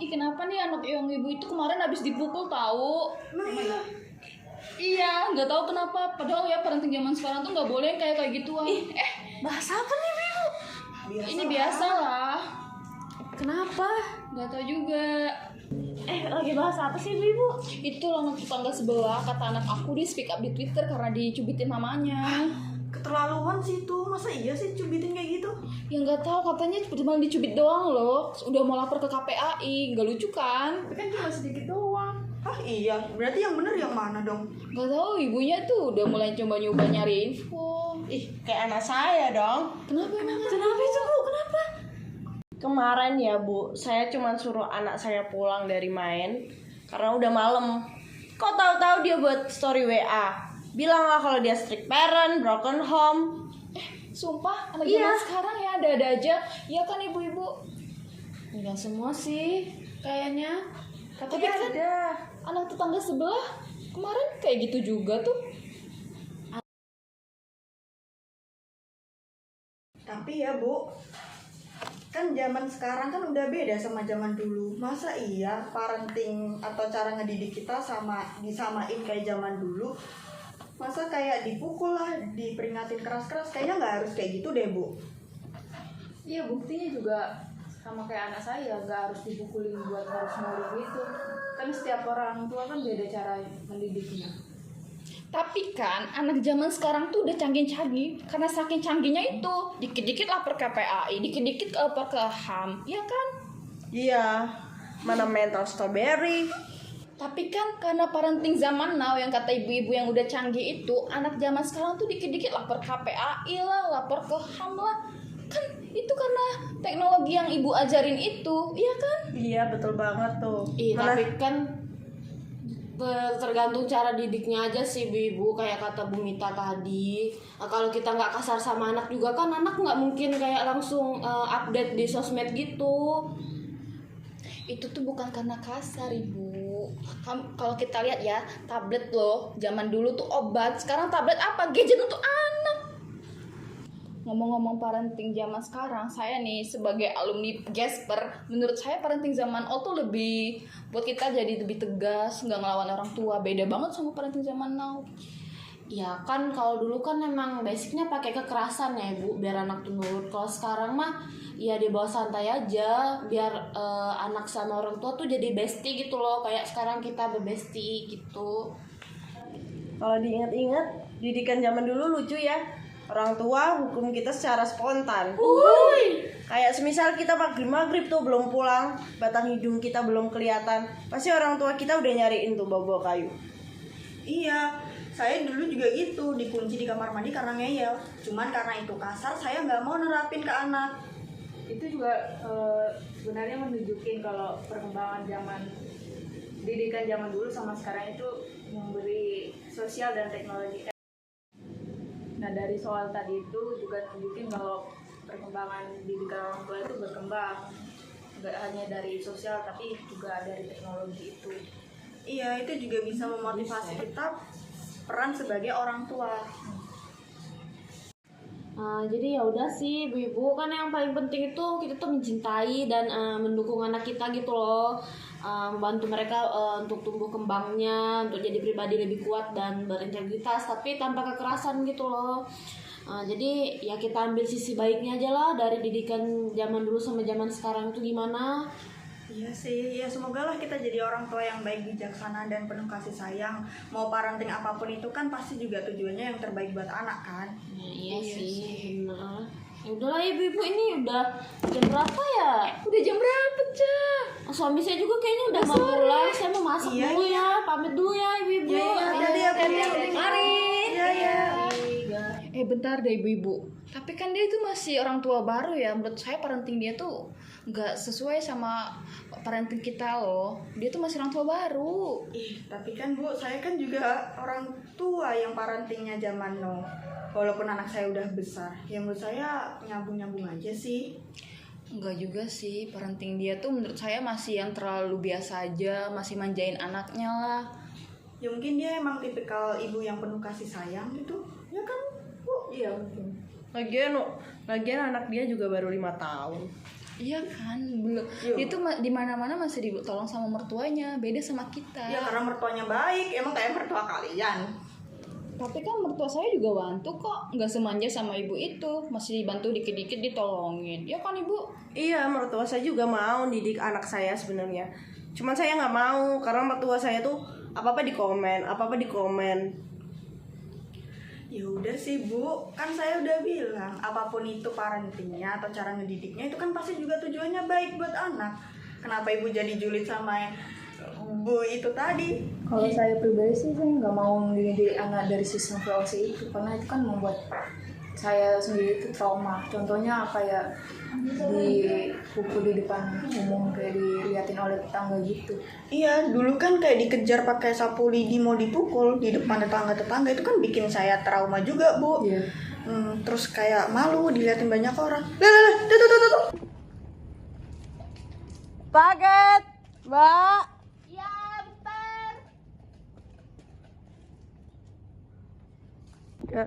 Ih, kenapa nih anak yang ibu itu kemarin habis dipukul tahu? Iya. Iya, nggak tahu kenapa. Padahal ya parenting zaman sekarang tuh nggak boleh kayak gituan. Bahasa apa nih, Bu? Ini biasa lah. Kenapa? Nggak tahu juga. Lagi bahas apa sih, Ibu? Itu anak tetangga sebelah, kata anak aku dia speak up di Twitter karena dicubitin mamanya. Keterlaluan sih itu. Masa iya sih cubitin kayak gitu? Ya nggak tahu, katanya cuma dicubit doang loh. Udah mau lapor ke KPAI, nggak lucu kan? Tapi kan cuma sedikit doang. Ah iya, berarti yang bener yang mana dong? Nggak tahu, ibunya tuh udah mulai coba-nyoba nyari info. Kayak anak saya dong. Kenapa emang? Kenapa itu, Bu? Kenapa? Kemarin ya Bu, saya cuma suruh anak saya pulang dari main karena udah malam. Kok tahu-tahu dia buat story WA, bilang lah kalau dia strict parent, broken home. Sumpah, anak Iya. zaman sekarang ya ada-ada aja. Iya kan ibu-ibu? Enggak semua sih, kayaknya. Tapi kan ada. anak tetangga sebelah kemarin kayak gitu juga tuh. Tapi ya Bu, kan zaman sekarang kan udah beda sama zaman dulu. Masa iya parenting atau cara ngedidik kita disamain kayak zaman dulu? Masa kayak dipukul lah, diperingatin keras-keras? Kayaknya nggak harus kayak gitu deh Bu. Iya, buktinya juga sama kayak anak saya, nggak harus dipukulin buat harus nurut gitu. Kan setiap orang tua kan beda cara mendidiknya. Tapi kan anak zaman sekarang tuh udah canggih-canggih. Karena saking canggihnya itu, dikit-dikit lapor ke KPAI, dikit-dikit lapor ke HAM, iya kan? Iya, mana mental strawberry. Tapi kan karena parenting zaman now yang kata ibu-ibu yang udah canggih itu, anak zaman sekarang tuh dikit-dikit lapor KPAI lah, lapor ke HAM lah. Kan itu karena teknologi yang ibu ajarin itu, iya kan? Iya, betul banget tuh. Iya, Mana- tapi kan tergantung cara didiknya aja sih, Bu. Kayak kata Bu Mita tadi, kalau kita nggak kasar sama anak juga kan anak nggak mungkin kayak langsung update di sosmed gitu. Itu tuh bukan karena kasar ibu. Kalau kita lihat ya, tablet loh zaman dulu tuh obat, sekarang tablet apa? Gadget untuk anak. Ngomong-ngomong parenting zaman sekarang, saya nih sebagai alumni Jasper, menurut saya parenting zaman old tuh lebih buat kita jadi lebih tegas, nggak ngelawan orang tua. Beda banget sama parenting zaman now. Ya kan kalau dulu kan emang basicnya pakai kekerasan ya, Bu, biar anak tuh nurut. Kalau sekarang mah ya dibawa santai aja, biar anak sama orang tua tuh jadi bestie gitu loh. Kayak sekarang kita berbestie gitu. Kalau diingat-ingat, didikan zaman dulu lucu ya. Orang tua hukum kita secara spontan. Kayak semisal kita maghrib tuh belum pulang, batang hidung kita belum kelihatan, pasti orang tua kita udah nyariin tuh bawa kayu. Iya, saya dulu juga gitu, dikunci di kamar mandi karena ngeyel. Cuman karena itu kasar, saya nggak mau nerapin ke anak. Itu juga sebenarnya menunjukin kalau perkembangan didikan zaman dulu sama sekarang itu memberi sosial dan teknologi. Nah, dari soal tadi itu juga nunjukin kalau perkembangan didikan orang tua itu berkembang, nggak hanya dari sosial tapi juga dari teknologi itu. Iya, itu juga bisa memotivasi kita peran sebagai orang tua. Jadi ya udah sih, ibu-ibu, kan yang paling penting itu kita tuh mencintai dan mendukung anak kita gitu loh. Membantu mereka untuk tumbuh kembangnya, untuk jadi pribadi lebih kuat dan berintegritas, tapi tanpa kekerasan gitu loh. Jadi ya kita ambil sisi baiknya aja lah dari didikan zaman dulu sama zaman sekarang itu gimana. Iya sih, ya semoga lah kita jadi orang tua yang baik, bijaksana, dan penuh kasih sayang. Mau parenting apapun itu kan pasti juga tujuannya yang terbaik buat anak kan. Iya sih, bener. Ya udahlah ibu-ibu, ini udah jam berapa ya? Udah jam berapa, Cah? Suami saya juga kayaknya udah mau pulang. Saya mau masak Iya, dulu iya. ya. Pamit dulu ya ibu-ibu. Iya, hati-hati ya, Bu. Mari. Iya, iya. Bentar deh ibu-ibu. Tapi kan dia itu masih orang tua baru ya. Menurut saya parenting dia tuh nggak sesuai sama parenting kita loh. Dia tuh masih orang tua baru. Tapi kan Bu, saya kan juga orang tua yang parentingnya zaman now. Walaupun anak saya udah besar, ya menurut saya nyambung-nyambung aja sih. Enggak juga sih, parenting dia tuh menurut saya masih yang terlalu biasa aja, masih manjain anaknya lah. Ya mungkin dia emang tipikal ibu yang penuh kasih sayang gitu. Ya kan, Bu? Iya mungkin. Lagian anak dia juga baru 5 tahun. Iya kan, belum. Iya. Itu di mana-mana masih ditolong sama mertuanya, beda sama kita. Ya karena mertuanya baik, emang kayak mertua kalian. Tapi kan mertua saya juga bantu kok, nggak semanja sama ibu itu, masih dibantu dikit-dikit ditolongin. Ya kan ibu? Iya, mertua saya juga mau didik anak saya sebenarnya. Cuman saya nggak mau karena mertua saya tuh apa-apa dikomen, apa-apa dikomen. Ya udah sih Bu, kan saya udah bilang apapun itu parentingnya atau cara ngedidiknya itu kan pasti juga tujuannya baik buat anak. Kenapa ibu jadi julid sama Bu itu tadi? Kalau saya pribadi sih saya nggak mau mendidik anak dari sistem VOC itu karena itu kan membuat saya sendiri itu trauma. Contohnya kayak dipukul di depan umum, kayak diliatin oleh tetangga gitu. Iya, dulu kan kayak dikejar pakai sapu lidi mau dipukul di depan tetangga-tetangga itu kan bikin saya trauma juga, Bu. Iya. Terus kayak malu diliatin banyak orang. Lah, tuh. Paket, Mbak. Ya, bentar. Ya.